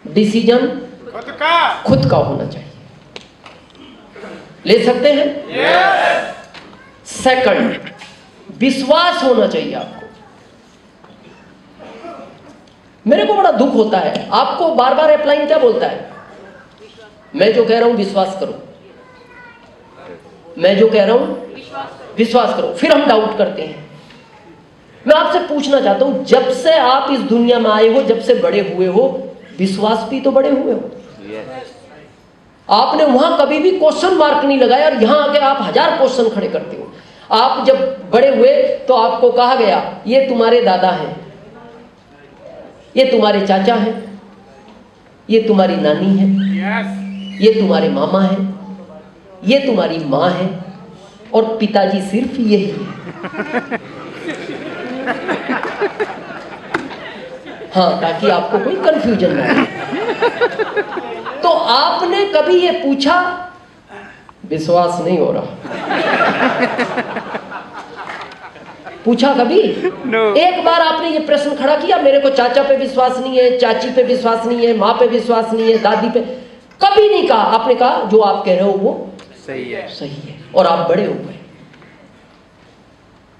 Decision खुद का होना चाहिए। ले सकते हैं? सेकंड, विश्वास होना चाहिए आपको। मेरे को बड़ा दुख होता है, आपको बार बार अपलाइन क्या बोलता है? मैं जो कह रहा हूं विश्वास करो, मैं जो कह रहा हूं विश्वास करो। फिर हम डाउट करते हैं। मैं आपसे पूछना चाहता हूं, जब से आप इस दुनिया में आए हो, जब से बड़े हुए हो, विश्वास भी तो बड़े हुए हो। आपने वहां कभी भी क्वेश्चन मार्क नहीं लगाया, और यहां आके आप 1000 क्वेश्चन खड़े करते हो। आप जब बड़े हुए तो आपको कहा गया ये तुम्हारे दादा हैं, ये तुम्हारे चाचा हैं, ये तुम्हारी नानी है, ये तुम्हारे मामा हैं, ये तुम्हारी माँ है, और पिताजी सिर्फ यही है। हाँ, ताकि आपको कोई कंफ्यूजन ना हो। तो आपने कभी ये पूछा? विश्वास नहीं हो रहा। पूछा कभी? No. एक बार आपने ये प्रश्न खड़ा किया, मेरे को चाचा पे विश्वास नहीं है, चाची पे विश्वास नहीं है, माँ पे विश्वास नहीं है, दादी पे? कभी नहीं कहा। आपने कहा जो आप कह रहे हो वो सही है, सही है, और आप बड़े हो गए।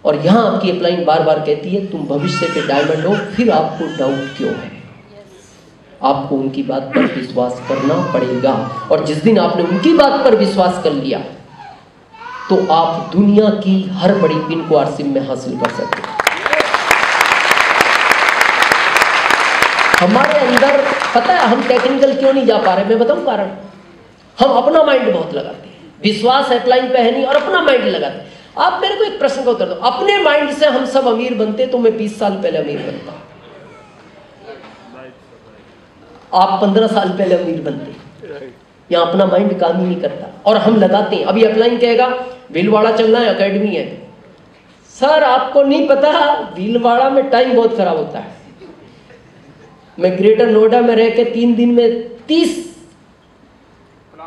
और यहां आपकी अपलाइन बार बार कहती है तुम भविष्य के डायमंड हो, फिर आपको डाउट क्यों है? आपको उनकी बात पर विश्वास करना पड़ेगा, और जिस दिन आपने उनकी बात पर विश्वास कर लिया तो आप दुनिया की हर बड़ी पिन को आरसीएम में हासिल कर सकते हैं। हमारे अंदर पता है हम टेक्निकल क्यों नहीं जा पा रहे? मैं बताऊं कारण। हम अपना माइंड बहुत लगाते हैं, विश्वास अपलाइन पे है नहीं, और अपना माइंड लगाते हैं। आप मेरे को एक प्रश्न का उत्तर दो, अपने माइंड से हम सब अमीर बनते तो मैं 20 साल पहले अमीर बनता, आप 15 साल पहले अमीर बनते। यहाँ अपना माइंड काम ही नहीं करता, और हम लगाते हैं। अभी अपलाइन कहेगा भीलवाड़ा चलना है, एकेडमी है। सर आपको नहीं पता, भीलवाड़ा में टाइम बहुत खराब होता है। मैं ग्रेटर नोएडा में रह के 3 दिन में 30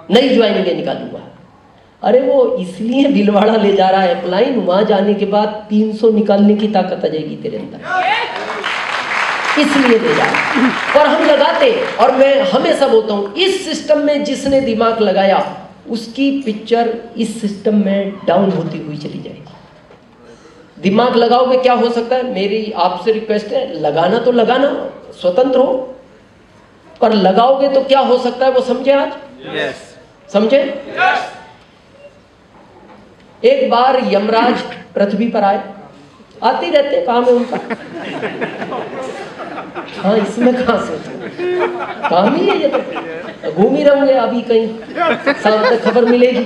नई ज्वाइनिंग निकालूंगा। अरे वो इसलिए भीलवाड़ा ले जा रहा है अपलाइन, वहां जाने के बाद 300 निकालने की ताकत आ जाएगी तेरे अंदर, इसलिए ले जा रहा है। और हम लगाते, और मैं हमेशा बोलता हूं इस सिस्टम में जिसने दिमाग लगाया उसकी पिक्चर इस सिस्टम में डाउन होती हुई चली जाएगी। दिमाग लगाओगे क्या हो सकता है? मेरी आपसे रिक्वेस्ट है, लगाना तो लगाना, स्वतंत्र हो, पर लगाओगे तो क्या हो सकता है वो समझे आज? yes. समझे? yes. एक बार यमराज पृथ्वी पर आए, आते ही रहते, काम है उनका। हाँ, इसमें कहां से काम ही है, ये तो घूम ही रहेंगे, अभी कहीं शाम तक खबर मिलेगी।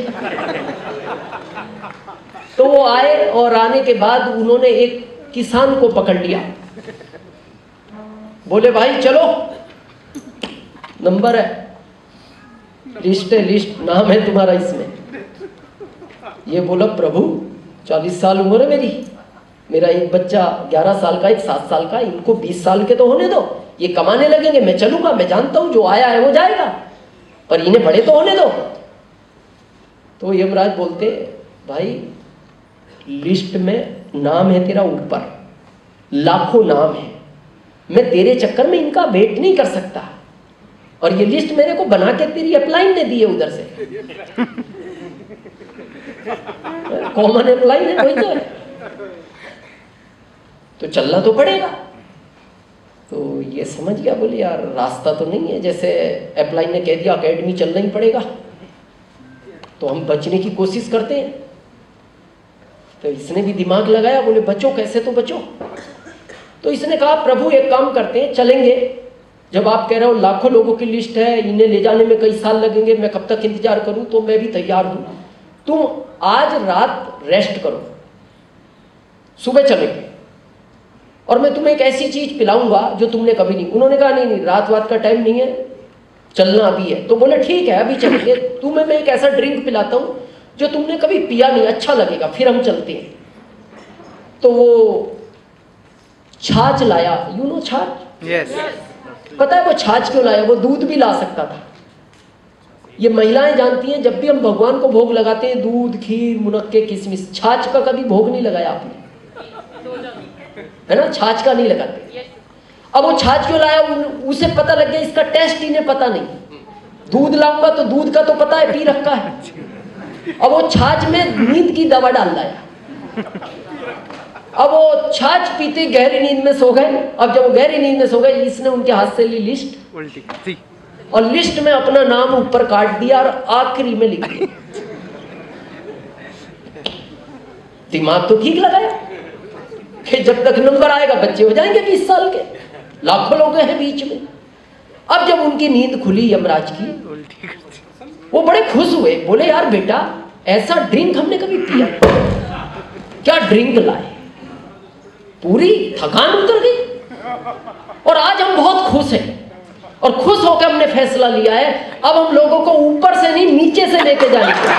तो वो आए, और आने के बाद उन्होंने एक किसान को पकड़ लिया। बोले भाई चलो, नंबर है, लिस्ट है, लिस्ट, नाम है तुम्हारा इसमें। ये बोला प्रभु 40 साल उम्र है मेरी, मेरा एक बच्चा 11 साल का, एक 7 साल का, इनको 20 साल के तो होने दो, ये कमाने लगेंगे, मैं चलूंगा, मैं जानता हूं जो आया है वो जाएगा, पर इन्हें बड़े तो होने दो। तो यमराज बोलते भाई लिस्ट में नाम है तेरा ऊपर, लाखों नाम है, मैं तेरे चक्कर में इनका वेट नहीं कर सकता, और ये लिस्ट मेरे को बना के तेरी अपलाइन ने दी है उधर से। कॉमन अपलाइन है, वही तो है, तो चलना तो पड़ेगा। तो ये समझ गया, बोले यार रास्ता तो नहीं है, जैसे अपलाइन ने कह दिया एकेडमी चलना ही पड़ेगा, तो हम बचने की कोशिश करते हैं। तो इसने भी दिमाग लगाया, बोले बचो, कैसे तो बचो। तो इसने कहा प्रभु एक काम करते हैं, चलेंगे, जब आप कह रहे हो लाखों लोगों की लिस्ट है, इन्हें ले जाने में कई साल लगेंगे, मैं कब तक इंतजार करूं, तो मैं भी तैयार हूं, तुम आज रात रेस्ट करो, सुबह चलेंगे, और मैं तुम्हें एक ऐसी चीज पिलाऊंगा जो तुमने कभी नहीं। उन्होंने कहा नहीं नहीं, रात का टाइम नहीं है, चलना अभी है। तो बोले ठीक है अभी चलेंगे, तुम्हें मैं एक ऐसा ड्रिंक पिलाता हूं जो तुमने कभी पिया नहीं, अच्छा लगेगा, फिर हम चलते हैं। तो वो छाछ लाया, यू नो छाछ? यस। पता है वो छाछ क्यों लाया? वो दूध भी ला सकता था। ये महिलाएं जानती हैं, जब भी हम भगवान को भोग लगाते हैं, दूध, खीर, मुनक्के, किशमिश, छाछ का कभी भोग नहीं लगाया आपने, है ना? छाछ का नहीं लगाते। अब वो छाछ क्यों लाया, उसे पता लग गया इसका टेस्ट इन्हें पता नहीं। दूध लाऊंगा तो दूध का तो पता है, पी रखा है। अब वो छाछ में नींद की दवा डाल लाया। अब वो छाछ पीते गहरी नींद में सो गए। अब जब वो गहरी नींद में सो गए, इसने उनके हाथ से ली लिस्ट उल्टी और लिस्ट में अपना नाम ऊपर काट दिया और आखिरी में लिख दिया। दिमाग तो ठीक लगाया कि जब तक नंबर आएगा बच्चे हो जाएंगे 20 साल के, लाखों लोग हैं बीच में। अब जब उनकी नींद खुली यमराज की, वो बड़े खुश हुए, बोले यार बेटा ऐसा ड्रिंक हमने कभी पिया नहीं। क्या ड्रिंक लाए, पूरी थकान उतर गई और आज हम बहुत खुश हैं। और खुश होकर हमने फैसला लिया है अब हम लोगों को ऊपर से नहीं नीचे से लेके जाएंगे।